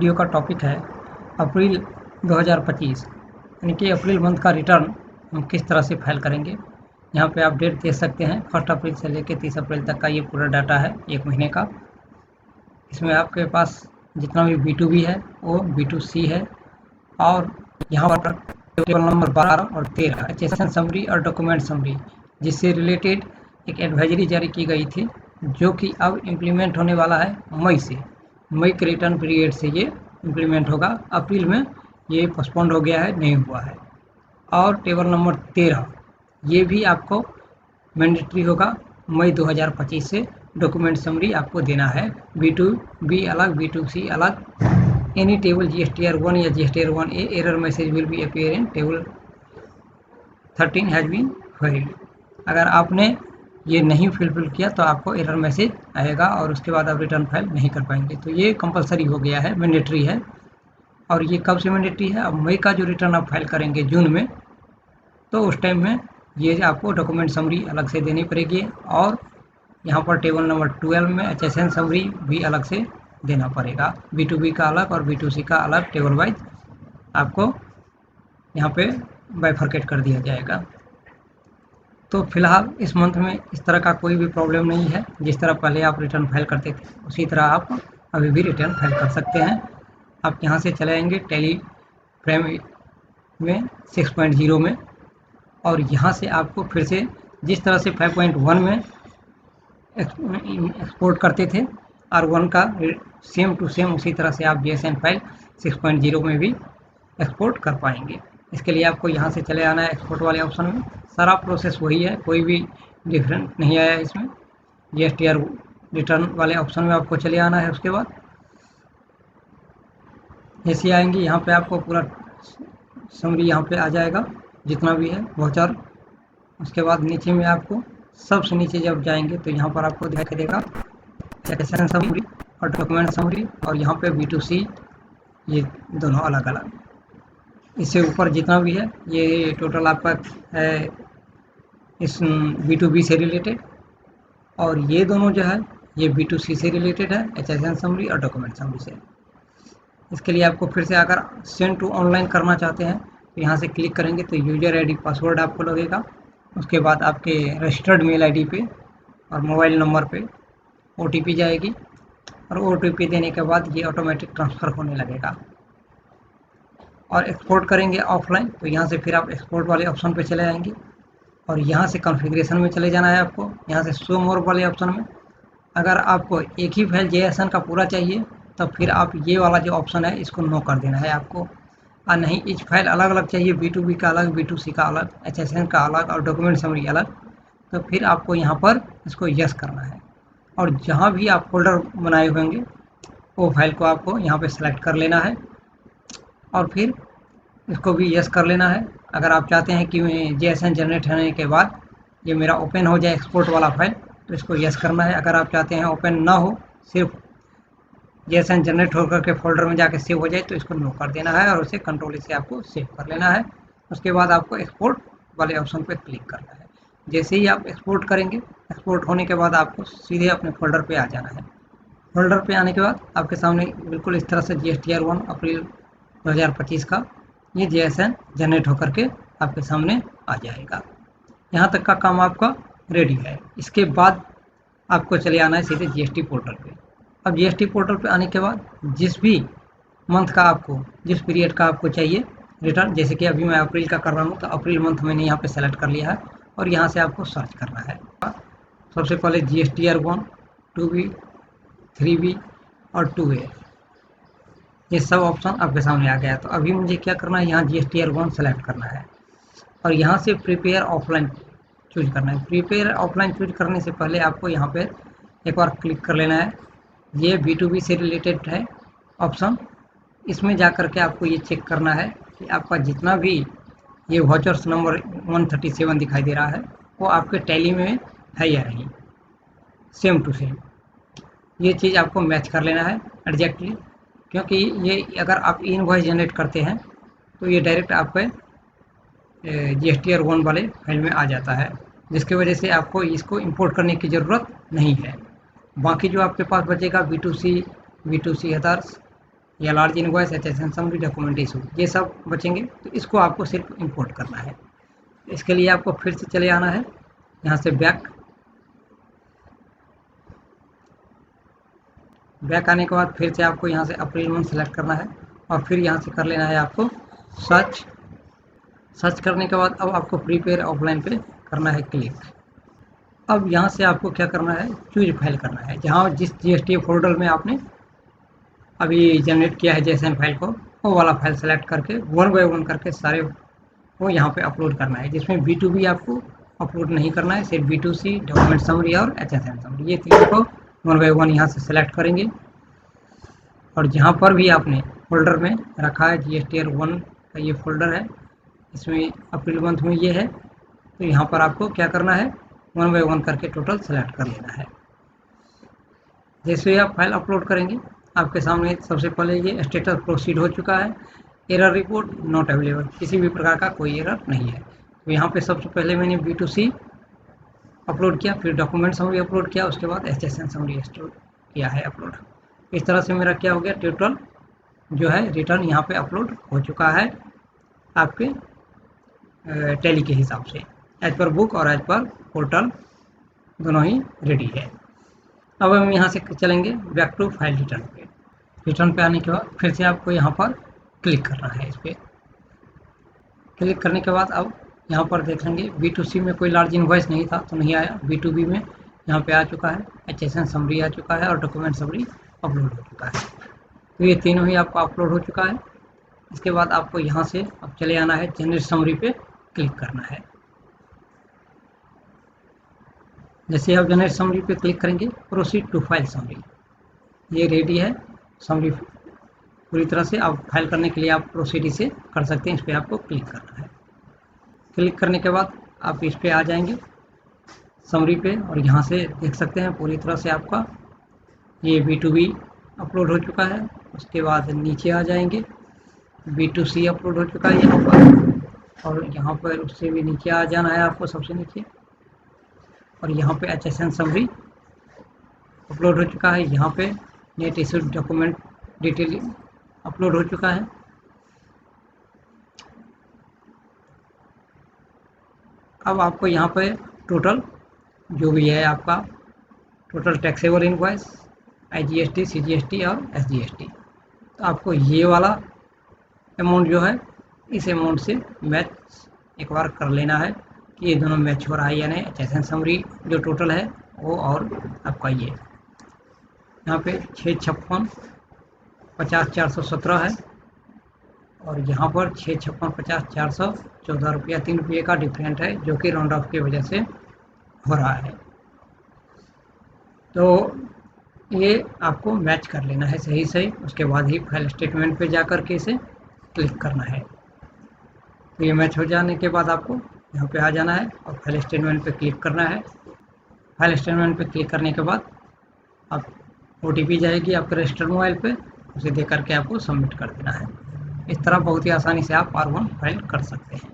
Video का topic है अप्रैल 2025 यानी कि अप्रैल मंथ का रिटर्न हम किस तरह से फाइल करेंगे। यहाँ पे आप डेट देख सकते हैं 1 अप्रैल से लेकर 30 अप्रैल तक का ये पूरा डाटा है एक महीने का। इसमें आपके पास जितना भी B2B है वो B2C है और यहाँ पर टेबल नंबर 12 और 13 एचएसएन समरी और डॉक्यूमेंट समरी जिससे रिलेटेड एक एडवाइजरी जारी की गई थी जो कि अब इम्प्लीमेंट होने वाला है मई के रिटर्न पीरियड से ये इम्प्लीमेंट होगा। अप्रैल में ये पोस्टपोन्ड हो गया है, नहीं हुआ है। और टेबल नंबर 13 ये भी आपको मैंडेटरी होगा मई 2025 से। डॉक्यूमेंट समरी आपको देना है, B2B अलग, B2C अलग। एनी टेबल GSTR 1 या GSTR 1A error message will be appear in table 13 has been filed. अगर आपने ये नहीं फिल किया तो आपको एरर मैसेज आएगा और उसके बाद आप रिटर्न फाइल नहीं कर पाएंगे। तो ये कंपलसरी हो गया है, मैंडेटरी है। और ये कब से मैंडेटरी है? अब मई का जो रिटर्न आप फाइल करेंगे जून में, तो उस टाइम में ये आपको डॉक्यूमेंट समरी अलग से देनी पड़ेगी और यहाँ पर टेबल नंबर 12 में एचएसएन समरी भी अलग से देना पड़ेगा। B2B का अलग और B2C का अलग टेबल वाइज आपको यहाँ पे बाइफरकेट कर दिया जाएगा। तो फिलहाल इस मंथ में इस तरह का कोई भी प्रॉब्लम नहीं है। जिस तरह पहले आप रिटर्न फाइल करते थे उसी तरह आप अभी भी रिटर्न फाइल कर सकते हैं। आप यहाँ से चले आएंगे टैली फ्रेम में 6.0 में और यहाँ से आपको फिर से जिस तरह से 5.1 में एक्सपोर्ट करते थे R1 का सेम टू सेम उसी तरह से आप JSON फाइल 6.0 में भी एक्सपोर्ट कर पाएंगे। इसके लिए आपको यहाँ से चले आना है एक्सपोर्ट वाले ऑप्शन में। सारा प्रोसेस वही है, कोई भी डिफरेंट नहीं आया इसमें। GSTR रिटर्न वाले ऑप्शन में आपको चले आना है। उसके बाद जैसे आएंगे यहाँ पे आपको पूरा समरी यहाँ पे आ जाएगा जितना भी है वाउचर। उसके बाद नीचे में आपको सबसे नीचे जब जाएंगे तो यहाँ पर आपको दिखाई देगा एचएसएन समरी और डॉक्यूमेंट समरी और यहाँ पे B2C ये दोनों अलग अलग। इससे ऊपर जितना भी है ये टोटल आपका है इस B2B से रिलेटेड और ये दोनों जो है ये B2C से रिलेटेड है, एचएसएन समरी और डॉक्यूमेंट समरी से। इसके लिए आपको फिर से अगर सेंड टू ऑनलाइन करना चाहते हैं तो यहाँ से क्लिक करेंगे तो यूजर आईडी पासवर्ड आपको लगेगा। उसके बाद आपके रजिस्टर्ड मेल आईडी पे और मोबाइल नंबर पे OTP जाएगी और OTP देने के बाद ये ऑटोमेटिक ट्रांसफ़र होने लगेगा। और एक्सपोर्ट करेंगे ऑफलाइन तो यहाँ से फिर आप एक्सपोर्ट वाले ऑप्शन पे चले आएंगे और यहाँ से कॉन्फ़िगरेशन में चले जाना है आपको। यहाँ से शो मोर वाले ऑप्शन में अगर आपको एक ही फाइल JSON का पूरा चाहिए तो फिर आप ये वाला जो ऑप्शन है इसको नो कर देना है आपको। और नहीं ईच फाइल अलग अलग चाहिए, B2B का अलग, B2C का अलग, HSN का अलग और डॉक्यूमेंट समरी अलग, तो फिर आपको यहाँ पर इसको यस करना है। और जहाँ भी आप फोल्डर बनाए होंगे वो फाइल को आपको यहाँ पे सेलेक्ट कर लेना है और फिर इसको भी यस कर लेना है। अगर आप चाहते हैं कि JSON जनरेट होने के बाद ये मेरा ओपन हो जाए एक्सपोर्ट वाला फाइल तो इसको यस करना है। अगर आप चाहते हैं ओपन ना हो, सिर्फ JSON जनरेट होकर के फोल्डर में जाके सेव हो जाए तो इसको नो कर देना है और उसे कंट्रोल से आपको सेव कर लेना है। उसके बाद आपको एक्सपोर्ट वाले ऑप्शन पर क्लिक करना है। जैसे ही आप एक्सपोर्ट करेंगे, एक्सपोर्ट होने के बाद आपको सीधे अपने फोल्डर पे आ जाना है। फोल्डर पे आने के बाद आपके सामने बिल्कुल इस तरह से GSTR 1 अप्रैल 2025 का ये JSON जनरेट होकर के आपके सामने आ जाएगा। यहाँ तक का काम आपका रेडी है। इसके बाद आपको चले आना है सीधे GST पोर्टल पे। अब GST पोर्टल पे आने के बाद जिस भी मंथ का आपको, जिस पीरियड का आपको चाहिए रिटर्न, जैसे कि अभी मैं अप्रैल का कर रहा हूँ तो अप्रैल मंथ मैंने यहाँ पे सेलेक्ट कर लिया है और यहाँ से आपको सर्च करना है। सबसे पहले GSTR 1, 2B, 3B और 2A ये सब ऑप्शन आपके सामने आ गया। तो अभी मुझे क्या करना है, यहाँ GSTR 1 सेलेक्ट करना है और यहाँ से प्रिपेयर ऑफलाइन चूज करना है। प्रिपेयर ऑफलाइन चूज करने से पहले आपको यहाँ पे एक बार क्लिक कर लेना है। ये B2B से रिलेटेड है ऑप्शन। इसमें जा कर के आपको ये चेक करना है कि आपका जितना भी ये वाउचर्स नंबर 137 दिखाई दे रहा है वो आपके टैली में है या नहीं, सेम टू सेम। ये चीज़ आपको मैच कर लेना है एग्जैक्टली, क्योंकि ये अगर आप इनवॉइस जनरेट करते हैं तो ये डायरेक्ट आपके GSTR 1 वाले फाइल में आ जाता है, जिसकी वजह से आपको इसको इंपोर्ट करने की ज़रूरत नहीं है। बाकी जो आपके पास बचेगा B2C अदर्स या large invoice, HSN summary, document issue, ये सब बचेंगे। तो इसको आपको सिर्फ इंपोर्ट करना है। इसके लिए आपको फिर से चले आना है यहाँ से बैक आने के बाद फिर से आपको यहाँ से अप्रैल मंथ सेलेक्ट करना है और फिर यहाँ से कर लेना है आपको सर्च करने के बाद अब आपको प्रीपेयर ऑफलाइन पे करना है क्लिक। अब यहाँ से आपको क्या करना है, चूज फाइल करना है। जहाँ जिस GST फोल्डर में आपने अभी जनरेट किया है JSON फाइल को, वो वाला फाइल सेलेक्ट करके 1 बाय 1 करके सारे वो यहाँ पे अपलोड करना है। जिसमें B2B आपको अपलोड नहीं करना है, सिर्फ B2C, डॉक्यूमेंट समरी और HSN समरी, ये तीनों को 1 बाय 1 यहाँ से सेलेक्ट करेंगे। और जहाँ पर भी आपने फोल्डर में रखा है GSTR 1 का ये फोल्डर है, इसमें अप्रैल मंथ में ये है, तो यहाँ पर आपको क्या करना है, 1 बाय 1 करके टोटल सेलेक्ट कर लेना है। जैसे ही आप फाइल अपलोड करेंगे आपके सामने सबसे पहले ये स्टेटस प्रोसीड हो चुका है, एरर रिपोर्ट नॉट अवेलेबल, किसी भी प्रकार का कोई एरर नहीं है। तो यहाँ पे सबसे पहले मैंने B2C अपलोड किया, फिर डॉक्यूमेंट समरी अपलोड किया, उसके बाद HSN समरी किया है अपलोड। इस तरह से मेरा क्या हो गया, टोटल जो है रिटर्न यहाँ पे अपलोड हो चुका है आपके टैली के हिसाब से, एज पर बुक और एज पर पोर्टल दोनों ही रेडी है। अब हम यहाँ से चलेंगे बैक टू फाइल रिटर्न पे आने के बाद फिर से आपको यहाँ पर क्लिक करना है। इस पर क्लिक करने के बाद अब यहाँ पर देख लेंगे B2C में कोई लार्ज इनवॉइस नहीं था तो नहीं आया, B2B में यहाँ पे आ चुका है, HSN समरी आ चुका है और डॉक्यूमेंट समरी अपलोड हो चुका है। तो ये तीनों ही आपका अपलोड हो चुका है। इसके बाद आपको यहाँ से अब चले आना है जनरेट समरी पे क्लिक करना है। जैसे आप जनरेट समरी पे क्लिक करेंगे प्रोसीड टू फाइल समरी, ये रेडी है समरी पूरी तरह से। आप फाइल करने के लिए आप प्रोसीड इसे कर सकते हैं, इस पर आपको क्लिक करना है। क्लिक करने के बाद आप इस पे आ जाएंगे समरी पे और यहाँ से देख सकते हैं पूरी तरह से आपका ये B2B अपलोड हो चुका है। उसके बाद नीचे आ जाएंगे B2C अपलोड हो चुका है यहाँ पर, और यहाँ पर उससे भी नीचे आ जाना है आपको सबसे नीचे, और यहाँ पे HSN समरी अपलोड हो चुका है। यहाँ पे net issued document detail upload हो चुका है। अब आपको यहाँ पे टोटल जो भी है आपका total taxable invoice, IGST, CGST और SGST, तो आपको ये वाला अमाउंट जो है इस अमाउंट से मैच एक बार कर लेना है कि ये दोनों मैच हो रहा है या नहीं। HSN समरी जो टोटल है वो और आपका ये यहाँ पे 656 50 417 है और यहाँ पर 656 50 414 रुपया 3 रुपये का डिफरेंट है, जो कि राउंड ऑफ की वजह से हो रहा है। तो ये आपको मैच कर लेना है सही सही, उसके बाद ही फाइल स्टेटमेंट पे जा कर के इसे क्लिक करना है। तो ये मैच हो जाने के बाद आपको यहाँ पे आ जाना है और फाइल स्टेटमेंट पे क्लिक करना है। फाइल स्टेटमेंट पे क्लिक करने के बाद आप OTP जाएगी आपके रजिस्टर्ड मोबाइल पे, उसे दे करके आपको सबमिट कर देना है। इस तरह बहुत ही आसानी से आप R1 फाइल कर सकते हैं।